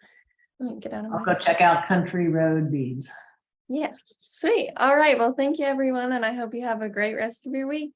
let me get out of I'll go check out Country Road Beads. Yeah, sweet. All right. Well, thank you, everyone. And I hope you have a great rest of your week.